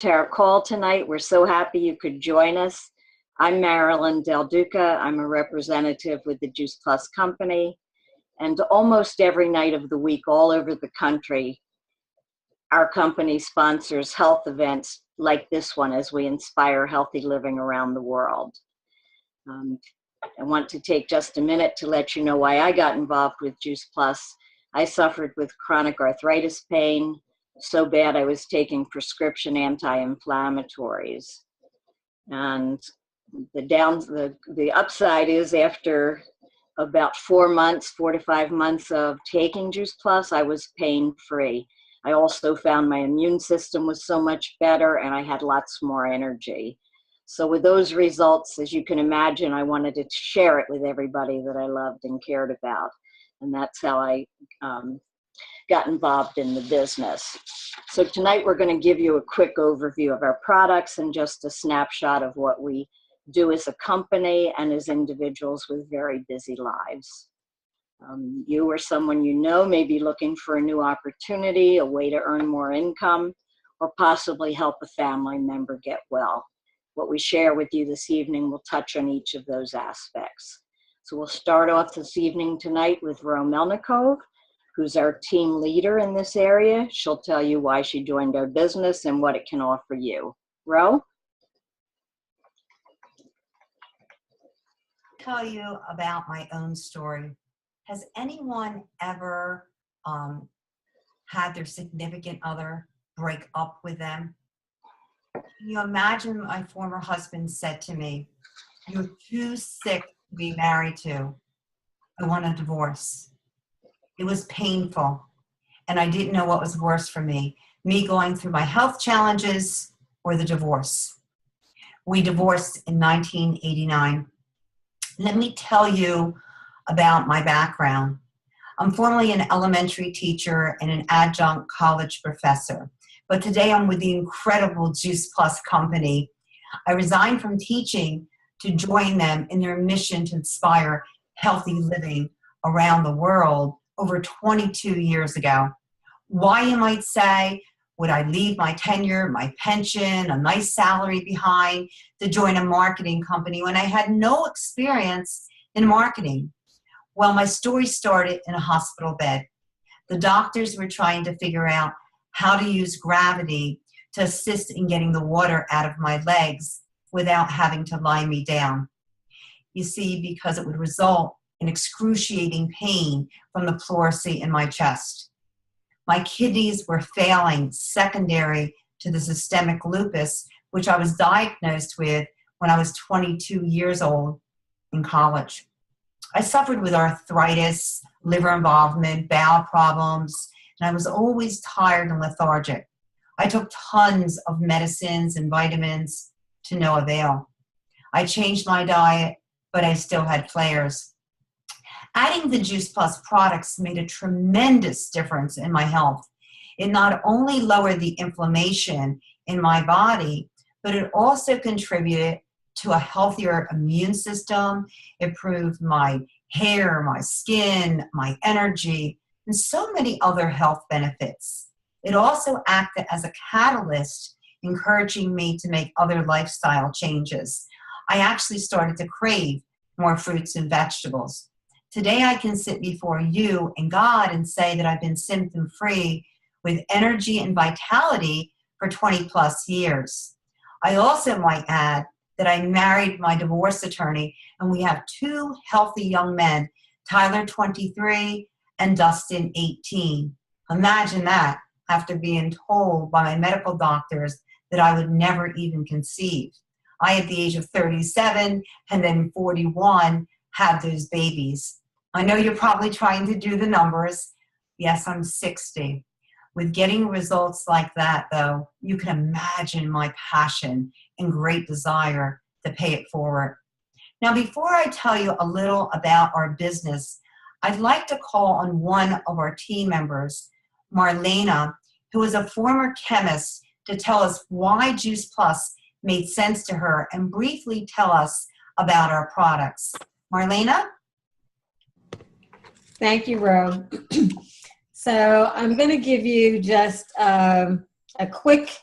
to our call tonight. We're so happy you could join us. I'm Marilyn Del Duca. I'm a representative with the Juice Plus Company. And almost every night of the week, all over the country, our company sponsors health events like this one as we inspire healthy living around the world. I want to take just a minute to let you know why I got involved with Juice Plus. I suffered with chronic arthritis pain, so bad I was taking prescription anti-inflammatories. And the upside is after about 4 to 5 months of taking Juice Plus, I was pain-free. I also found my immune system was so much better and I had lots more energy. So with those results, as you can imagine, I wanted to share it with everybody that I loved and cared about. And that's how I got involved in the business. So tonight we're going to give you a quick overview of our products and just a snapshot of what we do as a company and as individuals with very busy lives. You or someone you know may be looking for a new opportunity, a way to earn more income, or possibly help a family member get well. What we share with you this evening will touch on each of those aspects. So we'll start off this evening tonight with Ro Melnikov, who's our team leader in this area. She'll tell you why she joined our business and what it can offer you. Ro? Tell you about my own story. Has anyone ever had their significant other break up with them? Can you imagine my former husband said to me, "You're too sick to be married to. I want a divorce." It was painful, and I didn't know what was worse for me going through my health challenges or the divorce. We divorced in 1989. Let me tell you about my background. I'm formerly an elementary teacher and an adjunct college professor, but today I'm with the incredible Juice Plus Company. I resigned from teaching to join them in their mission to inspire healthy living around the world over 22 years ago. Why, you might say, would I leave my tenure, my pension, a nice salary behind to join a marketing company when I had no experience in marketing? Well, my story started in a hospital bed. The doctors were trying to figure out how to use gravity to assist in getting the water out of my legs without having to lie me down. You see, because it would result in excruciating pain from the pleurisy in my chest. My kidneys were failing, secondary to the systemic lupus, which I was diagnosed with when I was 22 years old in college. I suffered with arthritis, liver involvement, bowel problems, and I was always tired and lethargic. I took tons of medicines and vitamins to no avail. I changed my diet, but I still had flares. Adding the Juice Plus products made a tremendous difference in my health. It not only lowered the inflammation in my body, but it also contributed to a healthier immune system, improved my hair, my skin, my energy, and so many other health benefits. It also acted as a catalyst, encouraging me to make other lifestyle changes. I actually started to crave more fruits and vegetables. Today I can sit before you and God and say that I've been symptom-free with energy and vitality for 20 plus years. I also might add that I married my divorce attorney and we have 2 healthy young men, Tyler 23 and Dustin 18. Imagine that, after being told by my medical doctors that I would never even conceive. I, at the age of 37 and then 41, had those babies. I know you're probably trying to do the numbers. Yes, I'm 60. With getting results like that, though, you can imagine my passion and great desire to pay it forward. Now, before I tell you a little about our business, I'd like to call on one of our team members, Marlena, who is a former chemist, to tell us why Juice Plus made sense to her and briefly tell us about our products. Marlena? Thank you, Ro. So I'm going to give you just a quick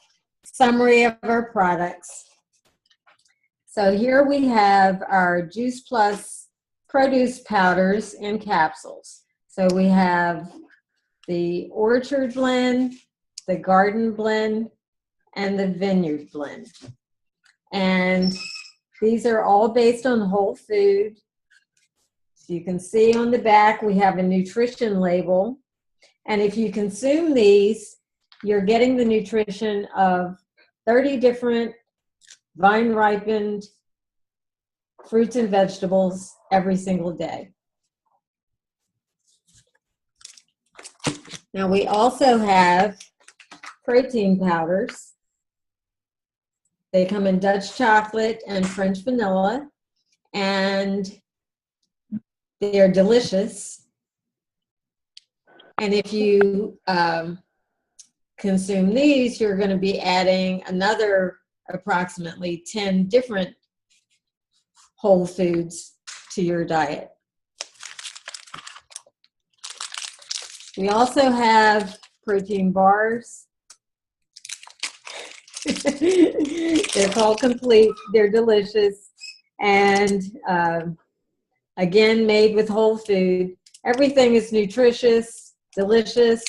summary of our products. So here we have our Juice Plus produce powders and capsules. So we have the Orchard Blend, the Garden Blend, and the Vineyard Blend. And these are all based on whole food. So you can see on the back we have a nutrition label. And if you consume these, you're getting the nutrition of 30 different vine-ripened fruits and vegetables every single day. Now we also have protein powders. They come in Dutch chocolate and French vanilla, and they're delicious. And if you consume these, you're going to be adding another approximately 10 different whole foods to your diet. We also have protein bars. They're called Complete. They're delicious. And again, made with whole food. Everything is nutritious, delicious,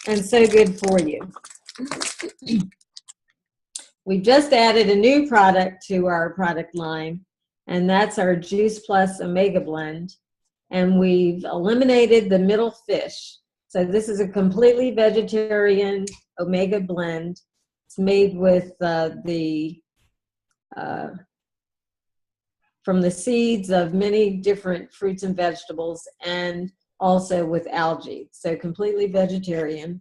and so good for you. We just added a new product to our product line, and that's our Juice Plus Omega Blend. And we've eliminated the middle fish. So this is a completely vegetarian Omega Blend. It's made with from the seeds of many different fruits and vegetables, and also with algae. So completely vegetarian.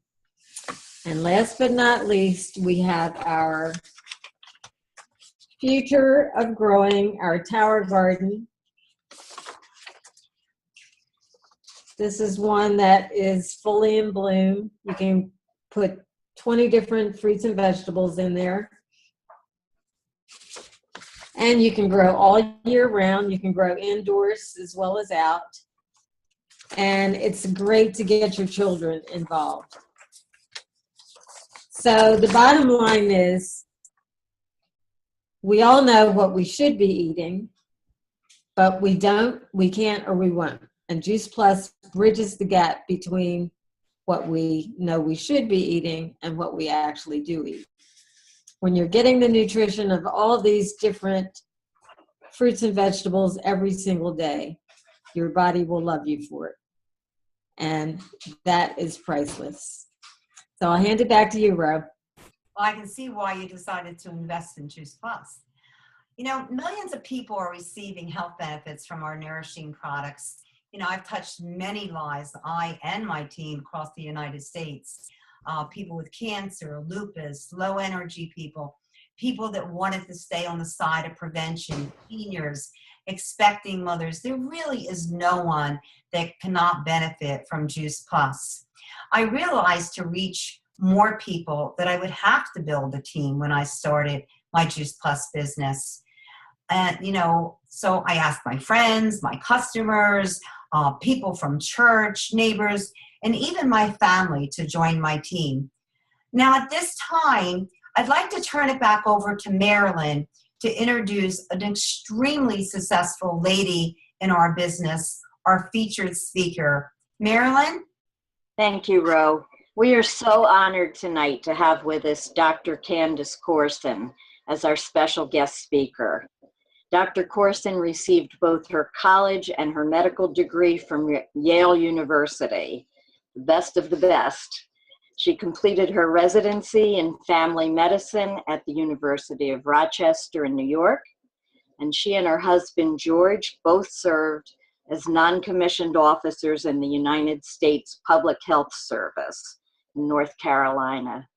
And last but not least, we have our Future of Growing, our Tower Garden. This is one that is fully in bloom. You can put 20 different fruits and vegetables in there. And you can grow all year round. You can grow indoors as well as out. And it's great to get your children involved. So the bottom line is, we all know what we should be eating, but we don't, we can't, or we won't. And Juice Plus bridges the gap between what we know we should be eating and what we actually do eat. When you're getting the nutrition of all these different fruits and vegetables every single day, your body will love you for it. And that is priceless. So I'll hand it back to you, Ro. Well, I can see why you decided to invest in Juice Plus. You know, millions of people are receiving health benefits from our nourishing products. You know, I've touched many lives, I and my team across the United States. People with cancer, lupus, low energy people, people that wanted to stay on the side of prevention, seniors, expecting mothers. There really is no one that cannot benefit from Juice Plus. I realized to reach more people that I would have to build a team when I started my Juice Plus business. And, you know, so I asked my friends, my customers, people from church, neighbors, and even my family to join my team. Now, at this time, I'd like to turn it back over to Marilyn to introduce an extremely successful lady in our business, our featured speaker. Marilyn? Thank you, Ro. We are so honored tonight to have with us Dr. Candace Corson as our special guest speaker. Dr. Corson received both her college and her medical degree from Yale University, the best of the best. She completed her residency in family medicine at the University of Rochester in New York, and she and her husband, George, both served as non-commissioned officers in the United States Public Health Service in North Carolina.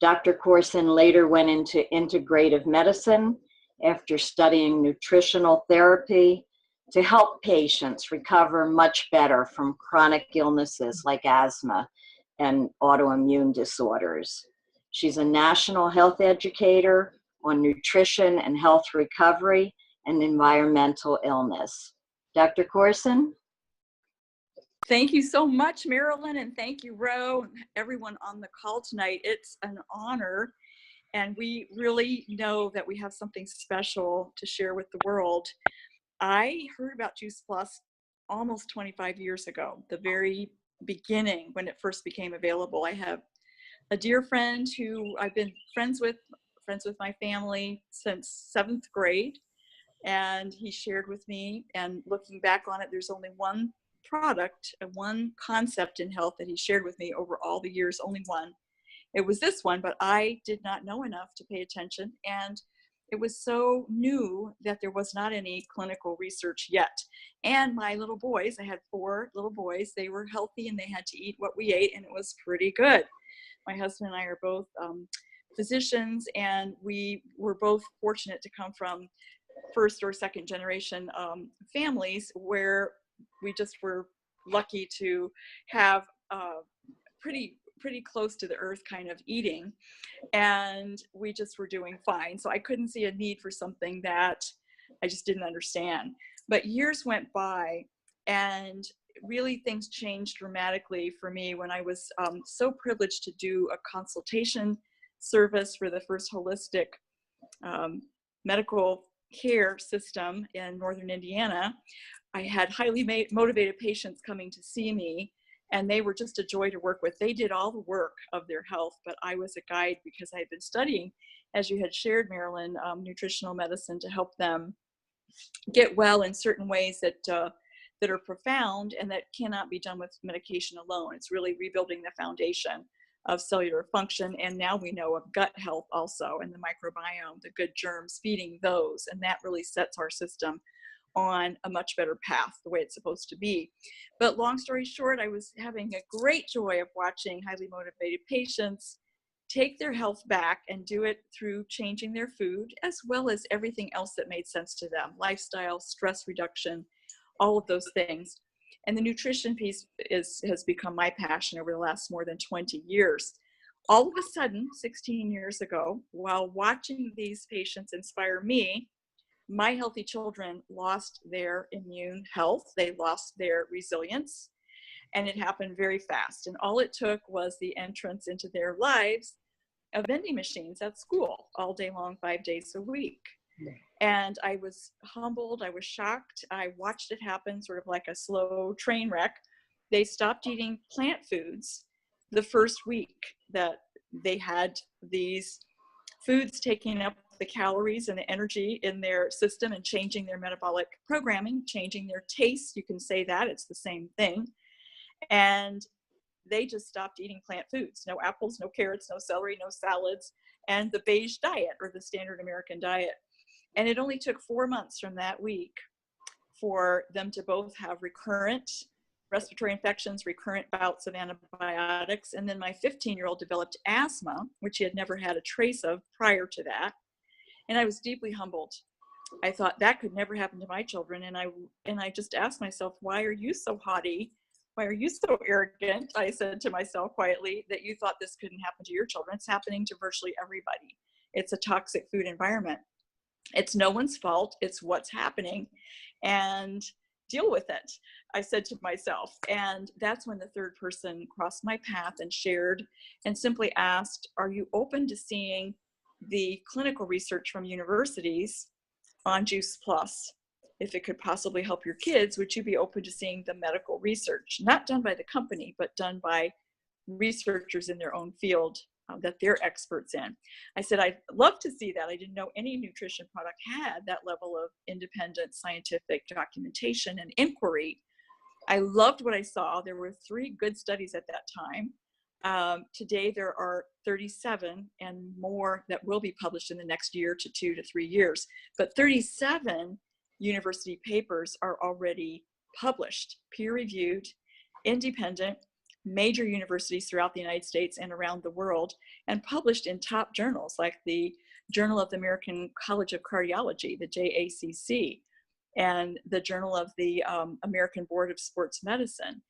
Dr. Corson later went into integrative medicine after studying nutritional therapy to help patients recover much better from chronic illnesses like asthma and autoimmune disorders. She's a national health educator on nutrition and health recovery and environmental illness. Dr. Corson? Thank you so much, Marilyn, and thank you, Ro, everyone on the call tonight. It's an honor and we really know that we have something special to share with the world. I heard about Juice Plus almost 25 years ago, the very beginning when it first became available. I have a dear friend who I've been friends with my family since 7th grade. And he shared with me, and looking back on it, there's only one product and one concept in health that he shared with me over all the years, only one. It was this one, but I did not know enough to pay attention. And it was so new that there was not any clinical research yet. And my little boys, I had 4 little boys, they were healthy and they had to eat what we ate, and it was pretty good. My husband and I are both physicians, and we were both fortunate to come from first or second generation families where we just were lucky to have pretty close to the earth kind of eating, and we just were doing fine. So I couldn't see a need for something that I just didn't understand. But years went by, and really things changed dramatically for me when I was so privileged to do a consultation service for the first holistic medical care system in northern Indiana. I had highly motivated patients coming to see me, and they were just a joy to work with. They did all the work of their health, but I was a guide because I had been studying, as you had shared, Marilyn, nutritional medicine to help them get well in certain ways that are profound and that cannot be done with medication alone. It's really rebuilding the foundation of cellular function. And now we know of gut health also, and the microbiome, the good germs, feeding those. And that really sets our system on a much better path, the way it's supposed to be. But long story short, I was having a great joy of watching highly motivated patients take their health back and do it through changing their food, as well as everything else that made sense to them: lifestyle, stress reduction, all of those things. And the nutrition piece has become my passion over the last more than 20 years. All of a sudden, 16 years ago, while watching these patients inspire me, my healthy children lost their immune health. They lost their resilience, and it happened very fast. And all it took was the entrance into their lives of vending machines at school all day long, 5 days a week. And I was humbled, I was shocked. I watched it happen sort of like a slow train wreck. They stopped eating plant foods the first week that they had these foods taking up the calories and the energy in their system and changing their metabolic programming, changing their taste. You can say that, it's the same thing. And they just stopped eating plant foods: no apples, no carrots, no celery, no salads, and the beige diet, or the standard American diet. And it only took 4 months from that week for them to both have recurrent respiratory infections, recurrent bouts of antibiotics. And then my 15-year-old developed asthma, which he had never had a trace of prior to that. And I was deeply humbled. I thought that could never happen to my children. And I just asked myself, why are you so haughty? Why are you so arrogant? I said to myself quietly, that you thought this couldn't happen to your children. It's happening to virtually everybody. It's a toxic food environment. It's no one's fault. It's what's happening, and deal with it, I said to myself. And that's when the third person crossed my path and shared and simply asked, are you open to seeing the clinical research from universities on Juice Plus? If it could possibly help your kids, would you be open to seeing the medical research, not done by the company, but done by researchers in their own field that they're experts in? I said, I'd love to see that. I didn't know any nutrition product had that level of independent scientific documentation and inquiry. I loved what I saw. There were 3 good studies at that time. Today, there are 37 and more that will be published in the next year to 2 to 3 years. But 37 university papers are already published, peer-reviewed, independent, major universities throughout the United States and around the world, and published in top journals like the Journal of the American College of Cardiology, the JACC, and the Journal of the American Board of Sports Medicine.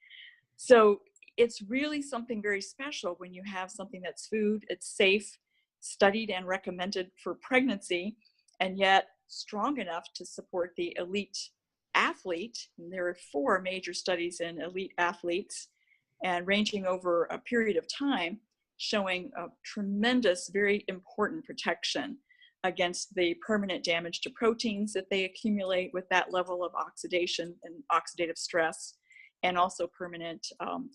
So it's really something very special when you have something that's food, it's safe, studied and recommended for pregnancy, and yet strong enough to support the elite athlete. And there are 4 major studies in elite athletes, and ranging over a period of time, showing a tremendous, very important protection against the permanent damage to proteins that they accumulate with that level of oxidation and oxidative stress, and also permanent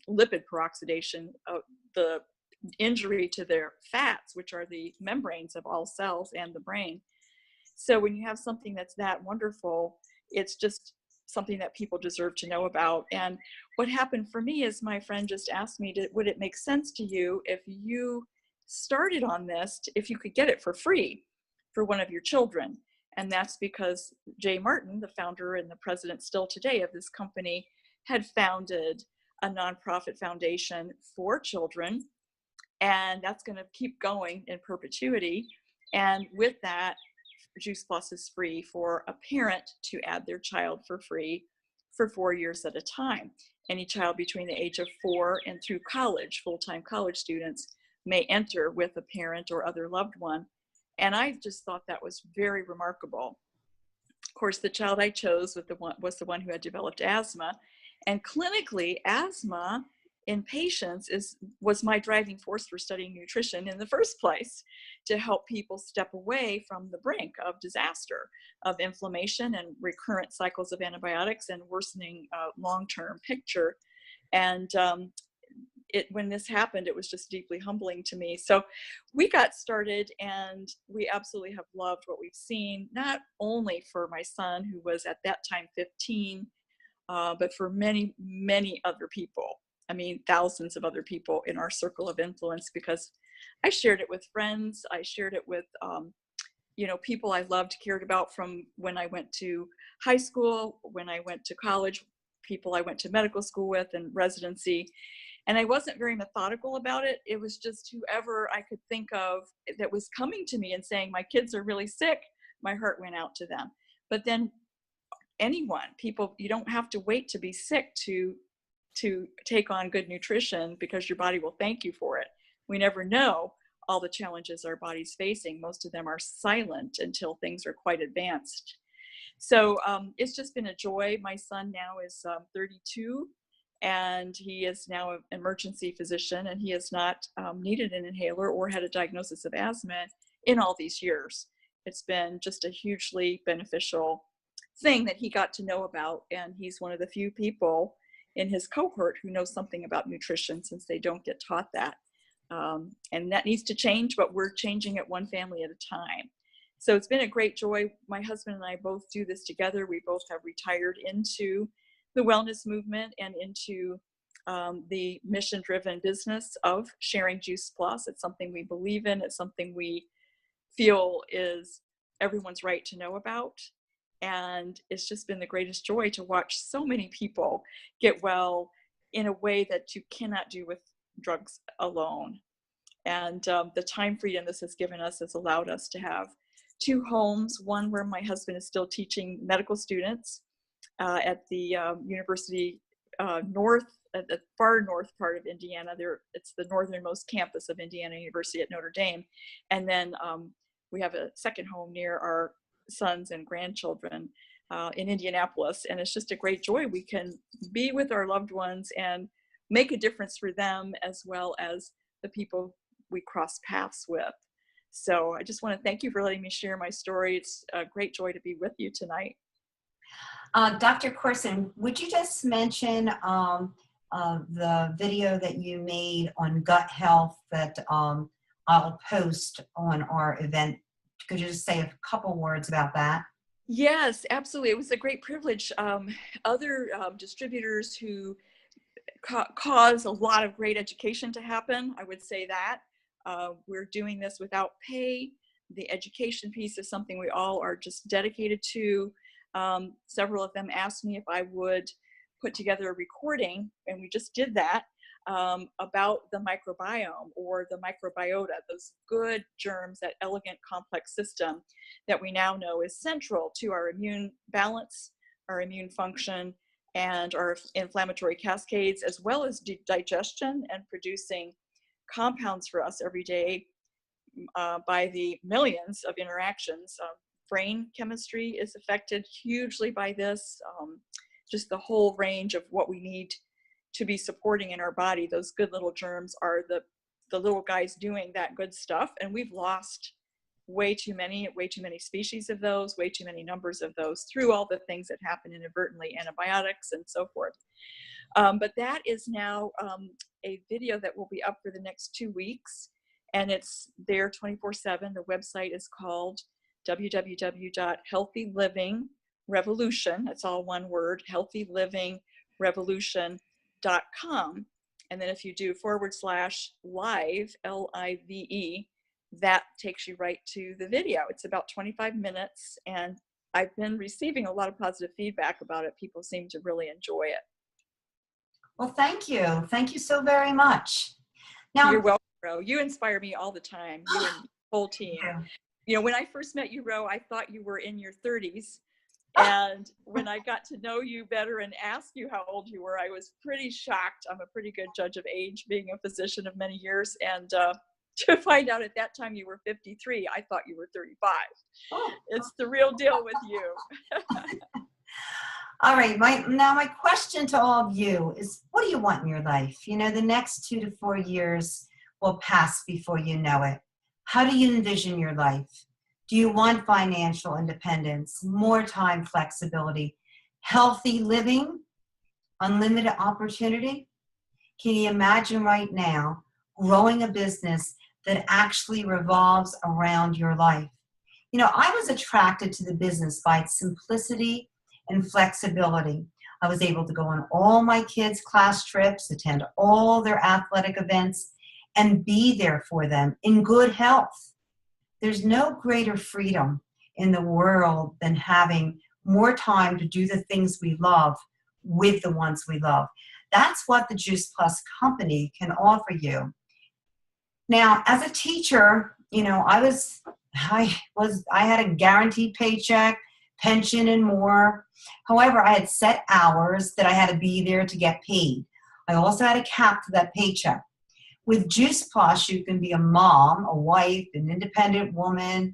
lipid peroxidation, the injury to their fats, which are the membranes of all cells and the brain. So when you have something that's that wonderful, it's just something that people deserve to know about. And what happened for me is my friend just asked me, would it make sense to you if you started on this, if you could get it for free for one of your children? And that's because Jay Martin, the founder and the president still today of this company, had founded a nonprofit foundation for children. And that's going to keep going in perpetuity. And with that, Juice Plus is free for a parent to add their child for free for 4 years at a time. Any child between the age of 4 and through college, full-time college students, may enter with a parent or other loved one. And I just thought that was very remarkable. Of course, the child I chose was the one who had developed asthma. And clinically, asthma in patients was my driving force for studying nutrition in the first place, to help people step away from the brink of disaster, of inflammation and recurrent cycles of antibiotics and worsening long-term picture. And when this happened, it was just deeply humbling to me. So we got started, and we absolutely have loved what we've seen, not only for my son, who was at that time 15, but for many, many other people. I mean, thousands of other people in our circle of influence, because I shared it with friends. I shared it with, people I loved, cared about from when I went to high school, when I went to college, people I went to medical school with and residency. And I wasn't very methodical about it. It was just whoever I could think of that was coming to me and saying, my kids are really sick, my heart went out to them. But then people, you don't have to wait to be sick to take on good nutrition, because your body will thank you for it. We never know all the challenges our body's facing. Most of them are silent until things are quite advanced. So it's just been a joy. My son now is 32, and he is now an emergency physician, and he has not needed an inhaler or had a diagnosis of asthma in all these years. It's been just a hugely beneficial thing that he got to know about, and he's one of the few people in his cohort who knows something about nutrition, since they don't get taught that. And that needs to change, but we're changing it one family at a time. So it's been a great joy. My husband and I both do this together. We both have retired into the wellness movement and into the mission-driven business of sharing Juice Plus. It's something we believe in. It's something we feel is everyone's right to know about. And it's just been the greatest joy to watch so many people get well in a way that you cannot do with drugs alone. And the time freedom this has given us has allowed us to have 2 homes, one where my husband is still teaching medical students at the University North, at the far north part of Indiana. It's the northernmost campus of Indiana University at Notre Dame. And then we have a second home near our sons and grandchildren in Indianapolis. And it's just a great joy. We can be with our loved ones and make a difference for them, as well as the people we cross paths with. So I just want to thank you for letting me share my story. It's a great joy to be with you tonight. Dr. Corson, would you just mention the video that you made on gut health that I'll post on our event? Could you just say a couple words about that? Yes, absolutely. It was a great privilege. Other distributors who cause a lot of great education to happen, I would say that. We're doing this without pay. The education piece is something we all are just dedicated to. Several of them asked me if I would put together a recording, and we just did that, about the microbiome or the microbiota, those good germs, that elegant complex system that we now know is central to our immune balance, our immune function, and our inflammatory cascades, as well as digestion and producing compounds for us every day by the millions of interactions. Brain chemistry is affected hugely by this. Just the whole range of what we need to be supporting in our body. Those good little germs are the the little guys doing that good stuff. And we've lost way too many species of those, way too many numbers of those through all the things that happen inadvertently, antibiotics and so forth. But that is now a video that will be up for the next 2 weeks, and it's there 24/7. The website is called www.healthylivingrevolution. That's all one word, healthylivingrevolution.com. And then if you do /live, L-I-V-E, that takes you right to the video. It's about 25 minutes, and I've been receiving a lot of positive feedback about it. People seem to really enjoy it. Well, thank you. Thank you so very much. Now, You're welcome, Ro. You inspire me all the time, you and the whole team. Yeah. You know, when I first met you, Ro, I thought you were in your 30s. And when I got to know you better and ask you how old you were, I was pretty shocked. I'm a pretty good judge of age, being a physician of many years. And to find out at that time you were 53, I thought you were 35. It's the real deal with you. All right, my question to all of you is, what do you want in your life? You know, the next 2 to 4 years will pass before you know it. How do you envision your life? Do you want financial independence, more time flexibility, healthy living, unlimited opportunity? Can you imagine right now growing a business that actually revolves around your life? You know, I was attracted to the business by its simplicity and flexibility. I was able to go on all my kids' class trips, attend all their athletic events, and be there for them in good health. There's no greater freedom in the world than having more time to do the things we love with the ones we love. That's what the Juice Plus company can offer you. Now, as a teacher, you know, I had a guaranteed paycheck, pension, and more. However, I had set hours that I had to be there to get paid. I also had a cap to that paycheck. With Juice Plus, you can be a mom, a wife, an independent woman,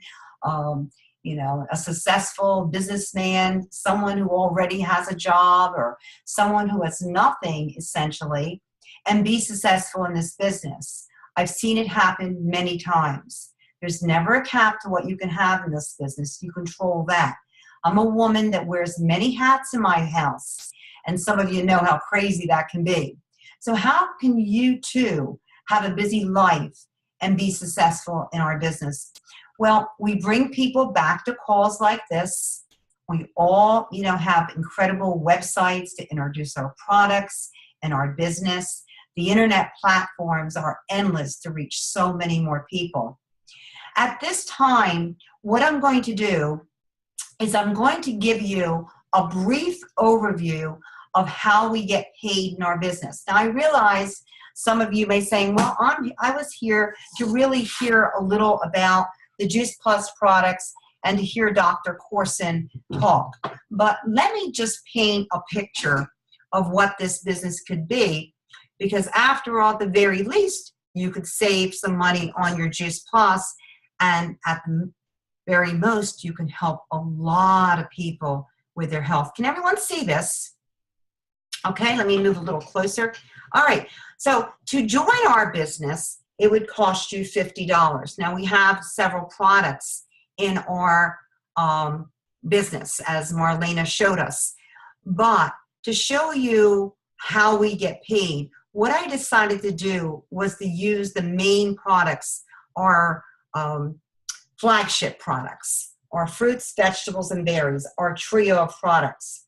you know, a successful businessman, someone who already has a job, or someone who has nothing, essentially, and be successful in this business. I've seen it happen many times. There's never a cap to what you can have in this business. You control that. I'm a woman that wears many hats in my house, and some of you know how crazy that can be. So how can you too have a busy life and be successful in our business? Well, we bring people back to calls like this. We all, you know, have incredible websites to introduce our products and our business. The internet platforms are endless to reach so many more people. At this time, what I'm going to do is I'm going to give you a brief overview of how we get paid in our business. Now, I realize some of you may say, well, I was here to really hear a little about the Juice Plus products and to hear Dr. Corson talk. But let me just paint a picture of what this business could be, because after all, at the very least, you could save some money on your Juice Plus, and at the very most, you can help a lot of people with their health. Can everyone see this? Okay, let me move a little closer. All right, so to join our business, it would cost you $50. Now, we have several products in our business, as Marlena showed us. But to show you how we get paid, what I decided to do was to use the main products, our flagship products, our fruits, vegetables, and berries, our trio of products.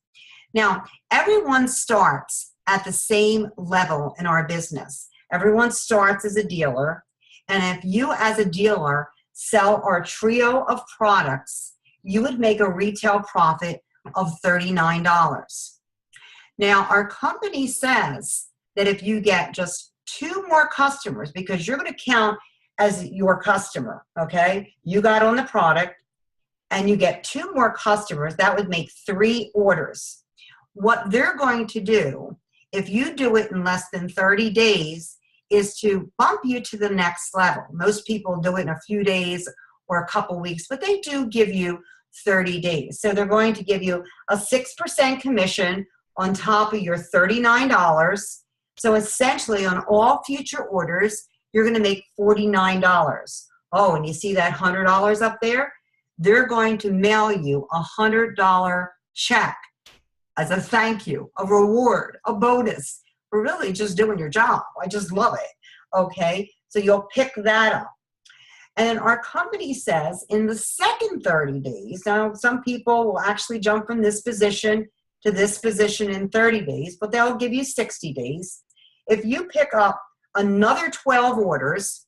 Now, everyone starts at the same level in our business. Everyone starts as a dealer, and if you as a dealer sell our trio of products, you would make a retail profit of $39. Now, our company says that if you get just 2 more customers, because you're going to count as your customer, okay? You got on the product, and you get 2 more customers, that would make 3 orders. What they're going to do, if you do it in less than 30 days, is to bump you to the next level. Most people do it in a few days or a couple weeks, but they do give you 30 days. So they're going to give you a 6% commission on top of your $39. So essentially on all future orders, you're going to make $49. Oh, and you see that $100 up there? They're going to mail you a $100 check as a thank you, a reward, a bonus for really just doing your job. I just love it. Okay, so you'll pick that up. And then our company says in the second 30 days, now some people will actually jump from this position to this position in 30 days, but they'll give you 60 days. If you pick up another 12 orders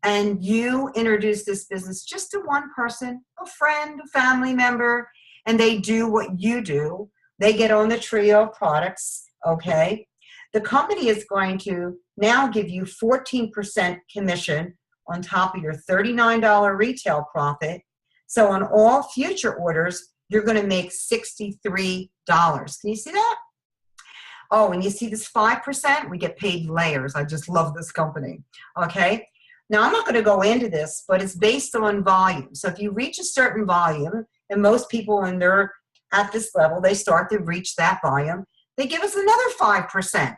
and you introduce this business just to one person, a friend, a family member, and they do what you do, they get on the trio of products, okay? The company is going to now give you 14% commission on top of your $39 retail profit. So on all future orders, you're going to make $63. Can you see that? Oh, and you see this 5%? We get paid layers. I just love this company. Okay. Now, I'm not going to go into this, but it's based on volume. So if you reach a certain volume, and most people when they're at this level, they start to reach that volume, they give us another 5%.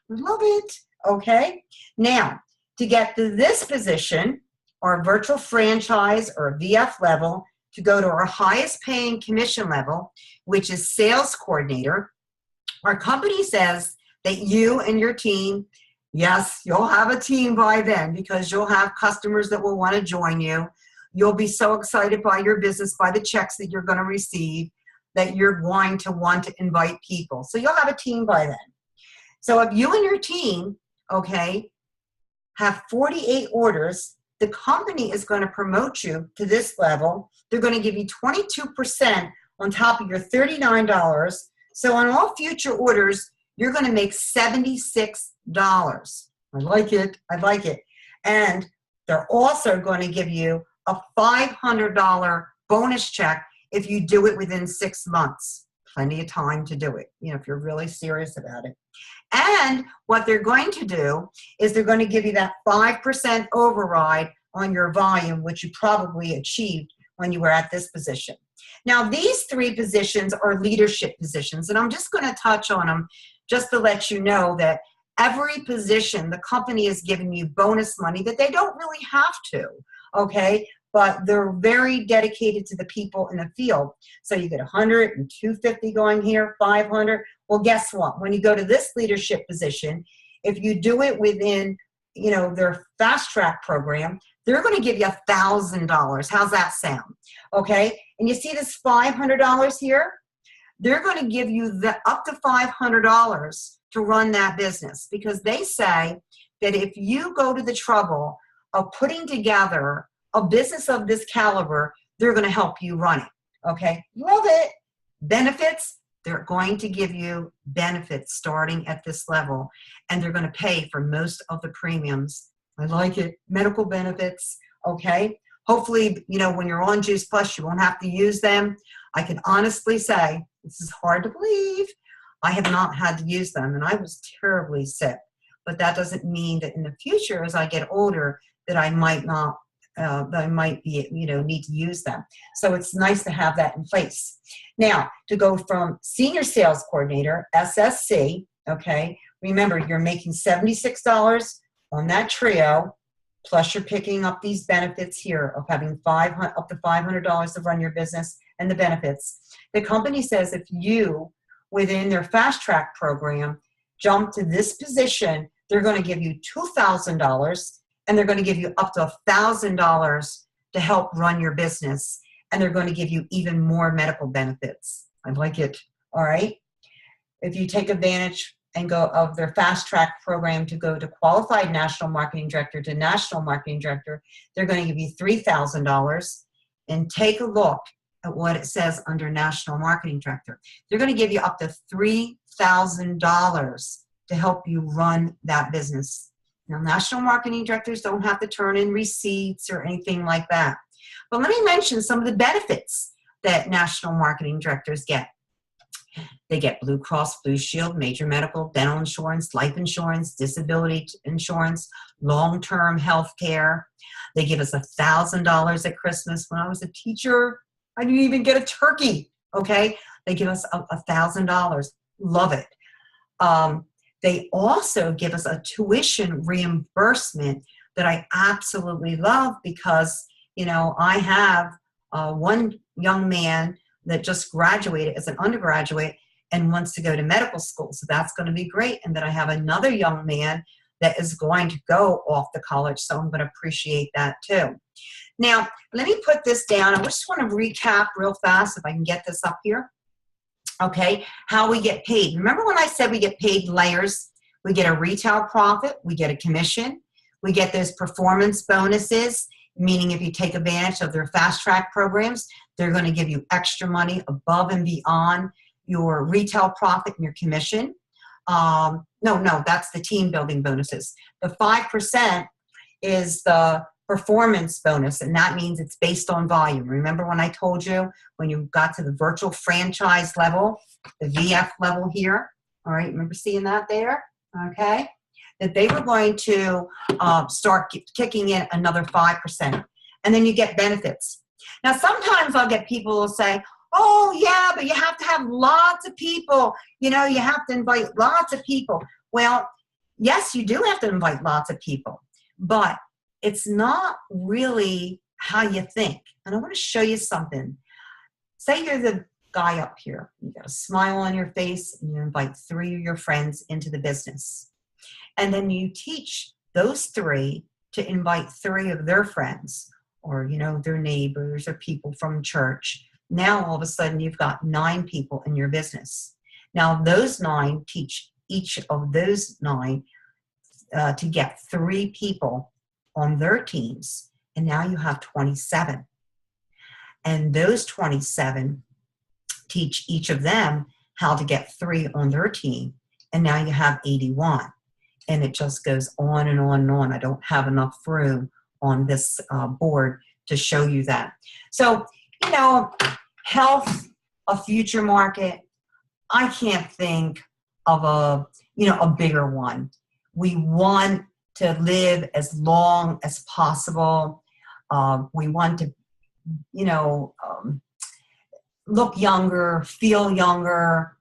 Love it. Okay. Now, to get to this position, our virtual franchise or VF level, to go to our highest paying commission level, which is sales coordinator, our company says that you and your team, yes, you'll have a team by then because you'll have customers that will want to join you. You'll be so excited by your business, by the checks that you're going to receive, that you're going to want to invite people. So you'll have a team by then. So if you and your team, okay, have 48 orders, the company is going to promote you to this level. They're going to give you 22% on top of your $39. So on all future orders, you're going to make $76. I like it. I like it. And they're also going to give you a $500 bonus check if you do it within 6 months. Plenty of time to do it, you know, if you're really serious about it. And what they're going to do is they're going to give you that 5% override on your volume, which you probably achieved when you were at this position. Now, these 3 positions are leadership positions, and I'm just going to touch on them just to let you know that every position, the company is giving you bonus money that they don't really have to, okay? But they're very dedicated to the people in the field. So you get 100 and 250 going here, 500. Well, guess what? When you go to this leadership position, if you do it within, you know, their fast track program, they're going to give you $1,000. How's that sound? Okay. And you see this $500 here? They're going to give you the up to $500 to run that business because they say that if you go to the trouble of putting together a business of this caliber, they're going to help you run it. Okay. Love it. Benefits. They're going to give you benefits starting at this level, and they're going to pay for most of the premiums. I like it. Medical benefits. Okay. Hopefully, you know, when you're on Juice Plus, you won't have to use them. I can honestly say, this is hard to believe, I have not had to use them, and I was terribly sick. But that doesn't mean that in the future, as I get older, that I might not, that I might be, you know, need to use them. So it's nice to have that in place. Now, to go from senior sales coordinator, SSC, okay, remember you're making $76 on that trio, plus you're picking up these benefits here of having up to $500 to run your business and the benefits. The company says if you, within their fast track program, jump to this position, they're going to give you $2,000 and they're going to give you up to $1,000 to help run your business. And they're going to give you even more medical benefits. I like it. All right. If you take advantage and go of their fast track program to go to qualified national marketing director to national marketing director, they're going to give you $3,000. And take a look at what it says under national marketing director. They're going to give you up to $3,000 to help you run that business. Now, national marketing directors don't have to turn in receipts or anything like that. But let me mention some of the benefits that national marketing directors get. They get Blue Cross Blue Shield, major medical, dental insurance, life insurance, disability insurance, long-term health care. They give us $1,000 at Christmas. When I was a teacher, I didn't even get a turkey, okay? They give us $1,000. Love it. They also give us a tuition reimbursement that I absolutely love because, you know, I have one young man that just graduated as an undergraduate and wants to go to medical school. So that's going to be great. And then I have another young man that is going to go off to college. So I'm going to appreciate that too. Now, let me put this down. I just want to recap real fast if I can get this up here. Okay, how we get paid. Remember when I said we get paid layers? We get a retail profit, we get a commission, we get those performance bonuses, meaning if you take advantage of their fast track programs, they're going to give you extra money above and beyond your retail profit and your commission. No, that's the team building bonuses. The 5% is the performance bonus, and that means it's based on volume. Remember when I told you when you got to the virtual franchise level, the VF level here, all right, remember seeing that there, okay, that they were going to start kicking in another 5%, and then you get benefits. Now, sometimes I'll get people who will say, oh, yeah, but you have to have lots of people. You know, you have to invite lots of people. Well, yes, you do have to invite lots of people, but it's not really how you think. And I want to show you something. Say you're the guy up here. You got a smile on your face and you invite 3 of your friends into the business. And then you teach those 3 to invite 3 of their friends or, you know, their neighbors or people from church. Now, all of a sudden, you've got 9 people in your business. Now, those 9 teach each of those 9 to get 3 people on their teams, and now you have 27. And those 27 teach each of them how to get 3 on their team, and now you have 81. And it just goes on and on and on. I don't have enough room on this board to show you that. So, you know, health, a future market, I can't think of a bigger one. We want to live as long as possible. We want to, look younger, feel younger.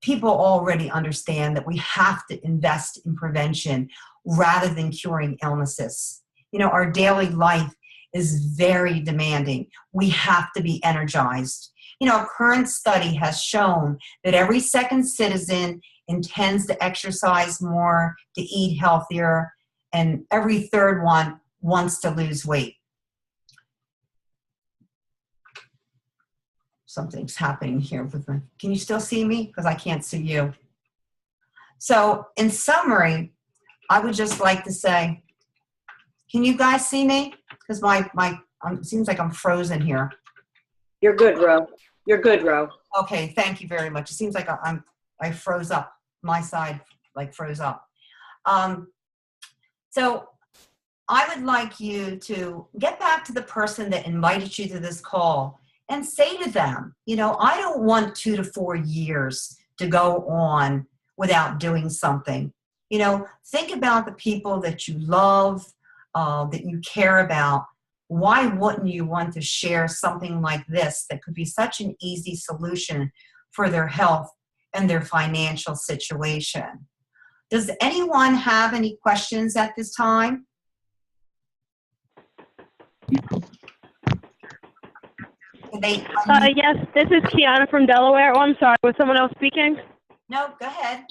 People already understand that we have to invest in prevention rather than curing illnesses. You know, our daily life is very demanding. We have to be energized. You know, a current study has shown that every second citizen intends to exercise more, to eat healthier, and every third one wants to lose weight. Something's happening here with me. Can you still see me? Because I can't see you. So in summary, I would just like to say, can you guys see me? Because it seems like I'm frozen here. You're good, Ro. You're good, Ro. Okay, thank you very much. It seems like I froze up. My side froze up. So I would like you to get back to the person that invited you to this call and say to them, you know, I don't want 2 to 4 years to go on without doing something. You know, think about the people that you love, that you care about. Why wouldn't you want to share something like this that could be such an easy solution for their health and their financial situation? Does anyone have any questions at this time? Yes, this is Kiana from Delaware. Oh, I'm sorry, was someone else speaking? No, go ahead.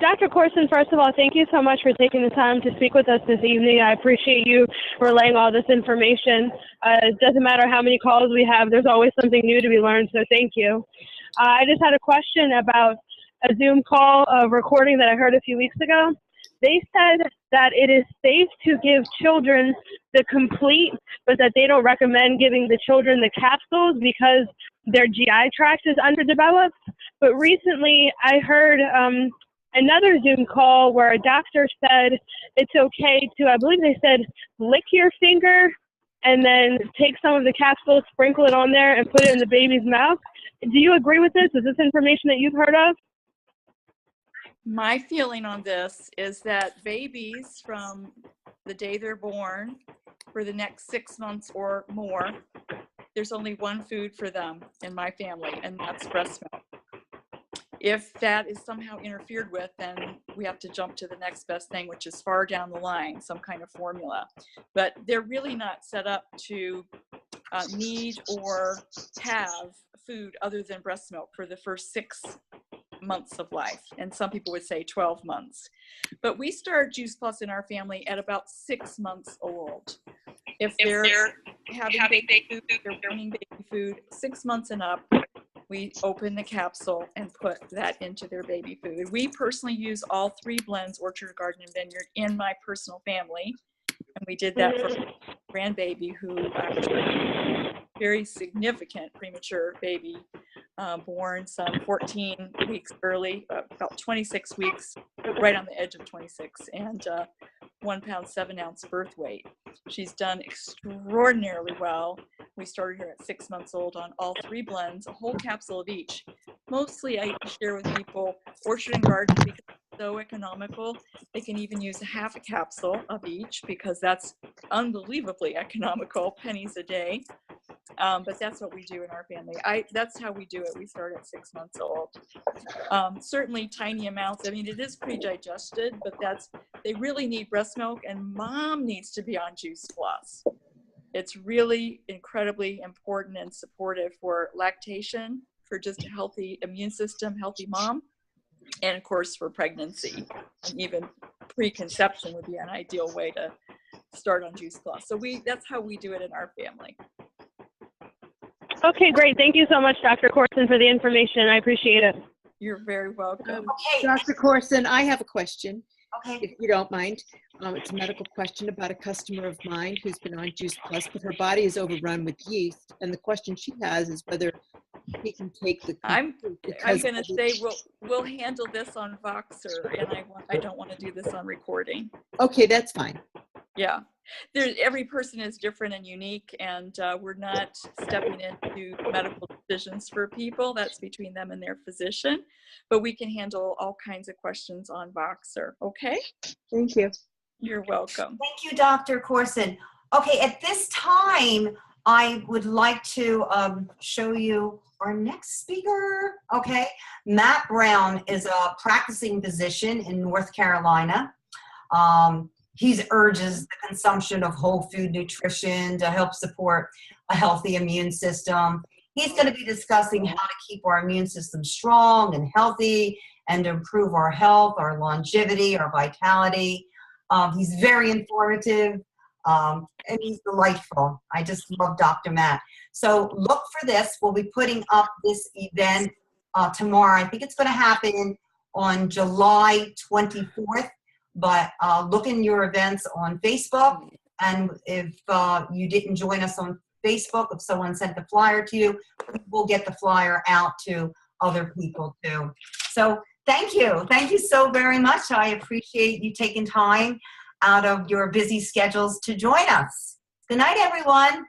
Dr. Corson, first of all, thank you so much for taking the time to speak with us this evening. I appreciate you relaying all this information. It doesn't matter how many calls we have, there's always something new to be learned, so thank you. I just had a question about a Zoom call recording that I heard a few weeks ago. They said that it is safe to give children the complete, but that they don't recommend giving the children the capsules because their GI tract is underdeveloped. But recently I heard another Zoom call where a doctor said it's okay to, I believe they said, lick your finger and then take some of the capsules, sprinkle it on there, and put it in the baby's mouth. Do you agree with this? Is this information that you've heard of? My feeling on this is that babies from the day they're born for the next 6 months or more, there's only one food for them in my family, and that's breast milk. If that is somehow interfered with, then we have to jump to the next best thing, which is far down the line, some kind of formula. But they're really not set up to need or have food other than breast milk for the first 6 months of life. And some people would say 12 months. But we start Juice Plus in our family at about 6 months old. If they're having baby food, they're wanting baby food, 6 months and up, we open the capsule and put that into their baby food. We personally use all 3 blends, Orchard, Garden, and Vineyard, in my personal family. And we did that for grandbaby who actually very significant premature baby, born some 14 weeks early, about 26 weeks, right on the edge of 26, and 1 pound 7 ounce birth weight. She's done extraordinarily well. We started her at 6 months old on all 3 blends, a whole capsule of each. Mostly I share with people Orchard and Garden because it's so economical. They can even use a half a capsule of each because that's unbelievably economical, pennies a day. But that's what we do in our family. That's how we do it. We start at 6 months old. Certainly tiny amounts. I mean, it is pre-digested, but they really need breast milk, and mom needs to be on Juice Plus. It's really incredibly important and supportive for lactation, for just a healthy immune system, healthy mom, and of course for pregnancy. And even preconception would be an ideal way to start on Juice Plus. So that's how we do it in our family. Okay, great. Thank you so much, Dr. Corson, for the information. I appreciate it. You're very welcome. Okay. Dr. Corson, I have a question, Okay. if you don't mind. It's a medical question about a customer of mine who's been on Juice Plus, but her body is overrun with yeast. And the question she has is whether he can take the. I'm going to say we'll handle this on Voxer, and I don't want to do this on recording. Okay, that's fine. Yeah. Every person is different and unique, and we're not stepping into medical decisions for people. That's between them and their physician. But we can handle all kinds of questions on Voxer. Okay? Thank you. You're welcome. Thank you, Dr. Corson. Okay, at this time, I would like to show you our next speaker. Okay, Matt Brown is a practicing physician in North Carolina. He urges the consumption of whole food nutrition to help support a healthy immune system. He's going to be discussing how to keep our immune system strong and healthy and to improve our health, our longevity, our vitality. He's very informative and he's delightful. I just love Dr. Matt. So look for this. We'll be putting up this event tomorrow. I think it's going to happen on July 24th. But look in your events on Facebook, and if you didn't join us on Facebook, if someone sent the flyer to you, we'll get the flyer out to other people too. So thank you so very much. I appreciate you taking time out of your busy schedules to join us. Good night, everyone.